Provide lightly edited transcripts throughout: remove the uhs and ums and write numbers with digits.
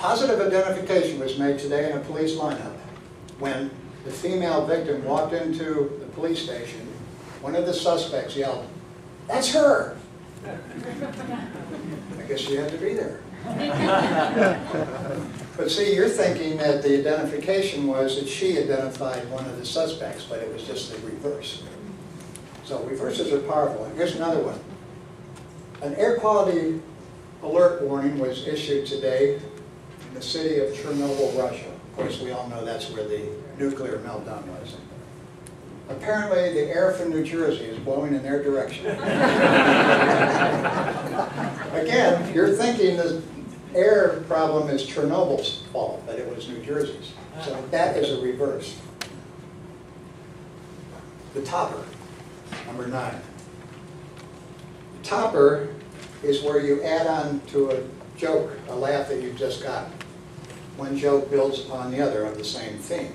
Positive identification was made today in a police lineup when the female victim walked into the police station. One of the suspects yelled, "That's her!" I guess she had to be there. But see, you're thinking that the identification was that she identified one of the suspects, but it was just the reverse. So reverses are powerful. Here's another one. An air quality alert warning was issued today in the city of Chernobyl, Russia. Of course, we all know that's where the nuclear meltdown was. Apparently, the air from New Jersey is blowing in their direction. Again, you're thinking the air problem is Chernobyl's fault, but it was New Jersey's. So that is a reverse. The topper, number 9. The topper is where you add on to a joke, a laugh that you've just got. One joke builds upon the other of the same theme.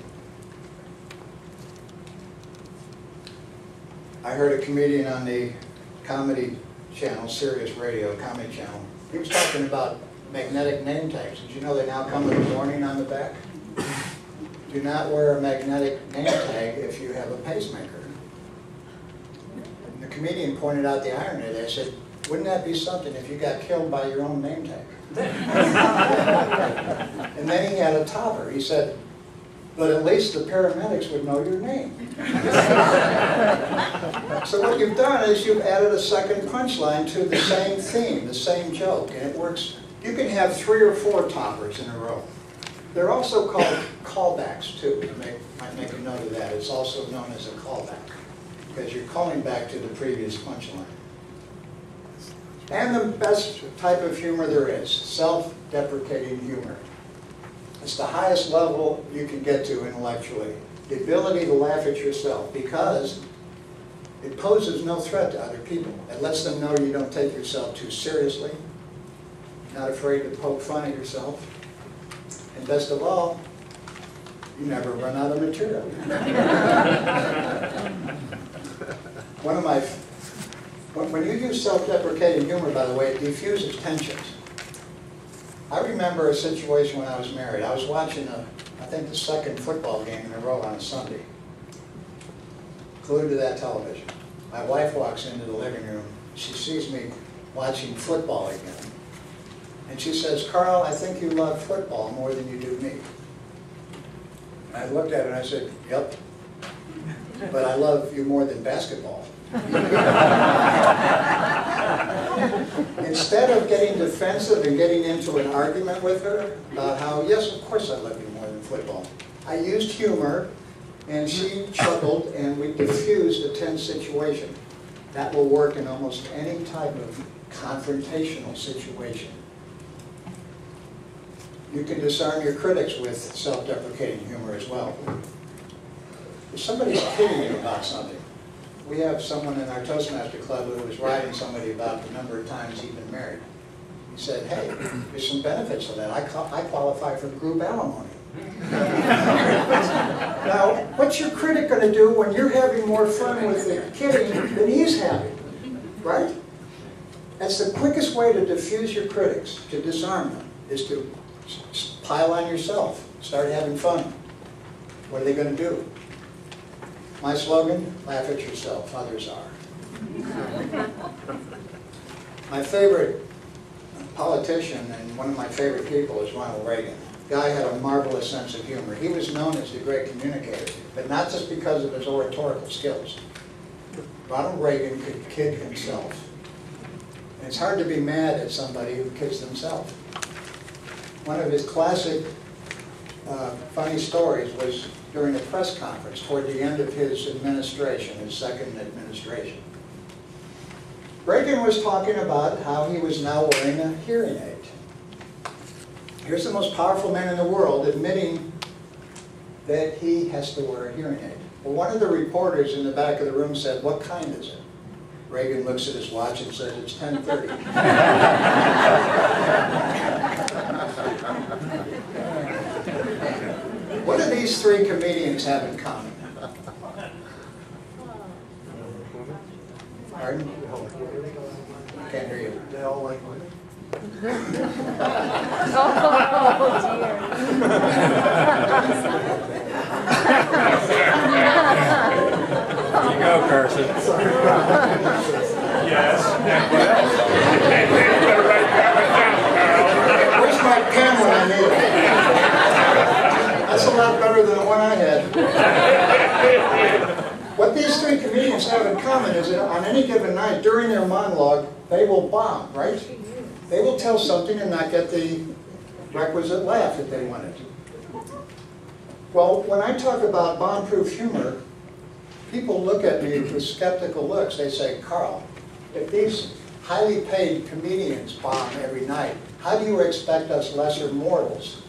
I heard a comedian on the comedy channel, Sirius Radio comedy channel. He was talking about magnetic name tags. Did you know they now come with a warning on the back? Do not wear a magnetic name tag if you have a pacemaker. And the comedian pointed out the irony. They said, wouldn't that be something if you got killed by your own name tag? And then he had a topper. He said, but at least the paramedics would know your name. So what you've done is you've added a second punchline to the same theme, the same joke, and it works. You can have 3 or 4 toppers in a row. They're also called callbacks too. You might make a note of that. It's also known as a callback because you're calling back to the previous punchline. And the best type of humor there is, self-deprecating humor. It's the highest level you can get to intellectually. The ability to laugh at yourself because it poses no threat to other people. It lets them know you don't take yourself too seriously, not afraid to poke fun at yourself, and best of all, you never run out of material. When you use self-deprecating humor, by the way, it diffuses tensions. I remember a situation when I was married. I was watching, I think, the second football game in a row on a Sunday. Glued to that television. My wife walks into the living room. She sees me watching football again. And she says, Carl, I think you love football more than you do me. And I looked at her and I said, yep. But I love you more than basketball. Instead of getting defensive and getting into an argument with her about how, yes, of course I love you more than football, I used humor, and she chuckled, and we diffused a tense situation. That will work in almost any type of confrontational situation. You can disarm your critics with self-deprecating humor as well. If somebody's kidding you about something, we have someone in our Toastmaster Club who was writing somebody about the number of times he'd been married. He said, hey, there's some benefits of that. I qualify for group alimony. Now, what's your critic going to do when you're having more fun with the kidding than he's having? Right? That's the quickest way to diffuse your critics, to disarm them, is to pile on yourself, start having fun. What are they going to do? My slogan, laugh at yourself, others are. My favorite politician and one of my favorite people is Ronald Reagan. The guy had a marvelous sense of humor. He was known as the great communicator, but not just because of his oratorical skills. Ronald Reagan could kid himself. And it's hard to be mad at somebody who kids themselves. One of his classic funny stories was during a press conference toward the end of his administration, his second administration. Reagan was talking about how he was now wearing a hearing aid. Here's the most powerful man in the world admitting that he has to wear a hearing aid. Well, one of the reporters in the back of the room said, what kind is it? Reagan looks at his watch and says, it's 10:30. What do these 3 comedians have in common? Pardon? I can't hear you. They all like women. There you go, Carson. Yes, and what else? You better write that one down, Carl. Where's my pen when I need it? That's a lot better than the one I had. What these three comedians have in common is that on any given night, during their monologue, they will bomb, right? They will tell something and not get the requisite laugh that they wanted. Well, when I talk about bomb-proof humor, people look at me with skeptical looks. They say, Carl, if these highly paid comedians bomb every night, how do you expect us lesser mortals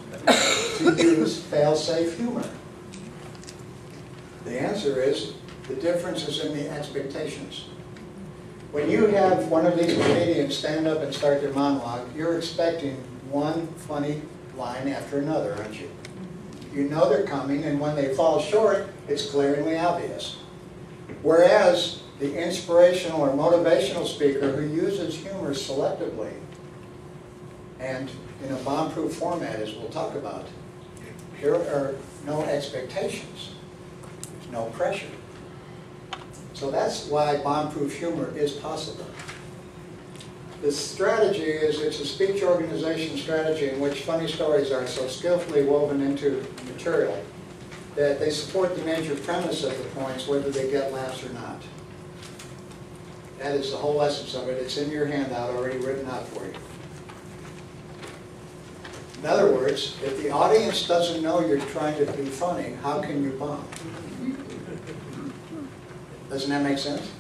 to use fail-safe humor? The answer is, the difference is in the expectations. When you have one of these comedians stand up and start their monologue, you're expecting one funny line after another, aren't you? You know they're coming, and when they fall short, it's glaringly obvious. Whereas the inspirational or motivational speaker who uses humor selectively and in a bomb-proof format, as we'll talk about, there are no expectations. There's no pressure. So that's why bomb-proof humor is possible. The strategy is, it's a speech organization strategy in which funny stories are so skillfully woven into the material that they support the major premise of the points, whether they get laughs or not. That is the whole essence of it. It's in your handout, already written out for you. In other words, if the audience doesn't know you're trying to be funny, how can you bomb? Doesn't that make sense?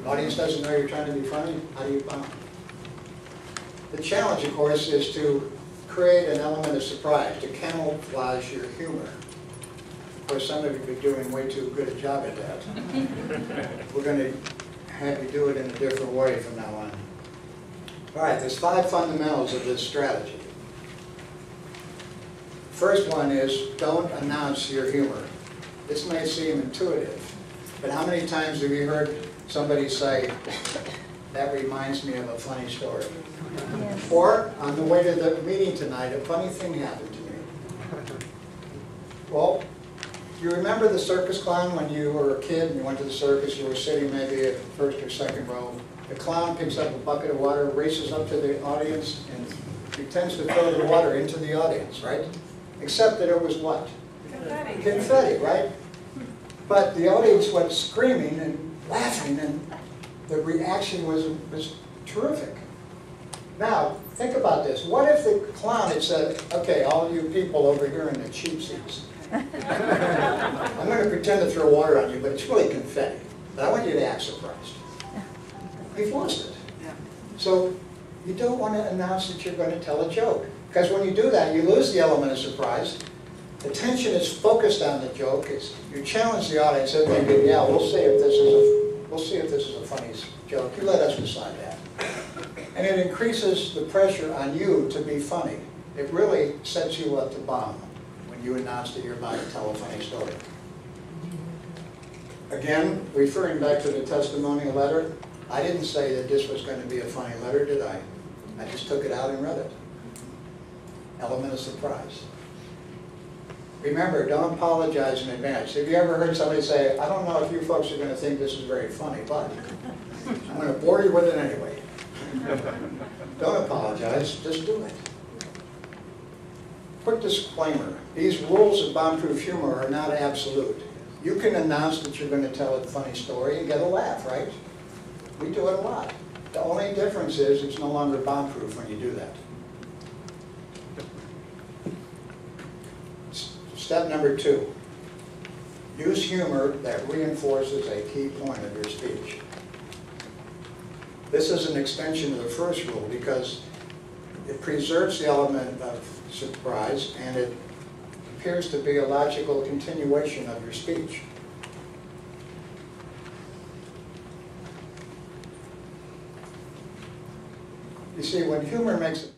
The audience doesn't know you're trying to be funny, how do you bomb? The challenge, of course, is to create an element of surprise, to camouflage your humor. Of course, some of you have been doing way too good a job at that. We're going to have you do it in a different way from now on. All right, there's 5 fundamentals of this strategy. First one is, don't announce your humor. This may seem intuitive, but how many times have you heard somebody say, that reminds me of a funny story? Yes. Or, on the way to the meeting tonight, a funny thing happened to me. Well, do you remember the circus clown when you were a kid and you went to the circus, you were sitting maybe at the first or second row, the clown picks up a bucket of water, races up to the audience, and pretends to throw the water into the audience, right? Except that it was what? Confetti. Confetti, right? But the audience went screaming and laughing, and the reaction was terrific. Now, think about this. What if the clown had said, okay, all you people over here in the cheap seats, I'm going to pretend to throw water on you, but it's really confetti. But I want you to act surprised. You've lost it. So you don't want to announce that you're going to tell a joke. Because when you do that, you lose the element of surprise. The tension is focused on the joke. You challenge the audience and thinking, yeah, we'll see if this is a funny joke. You let us decide that. And it increases the pressure on you to be funny. It really sets you up to bomb when you announce that you're about to tell a funny story. Again, referring back to the testimonial letter, I didn't say that this was going to be a funny letter, did I? I just took it out and read it. Element of surprise. Remember, don't apologize in advance. Have you ever heard somebody say, I don't know if you folks are going to think this is very funny, but I'm going to bore you with it anyway. Don't apologize, just do it. Quick disclaimer, these rules of bomb-proof humor are not absolute. You can announce that you're going to tell a funny story and get a laugh, right? We do it a lot. The only difference is it's no longer bomb-proof when you do that. Step number 2, use humor that reinforces a key point of your speech. This is an extension of the first rule because it preserves the element of surprise and it appears to be a logical continuation of your speech. You see, when humor makes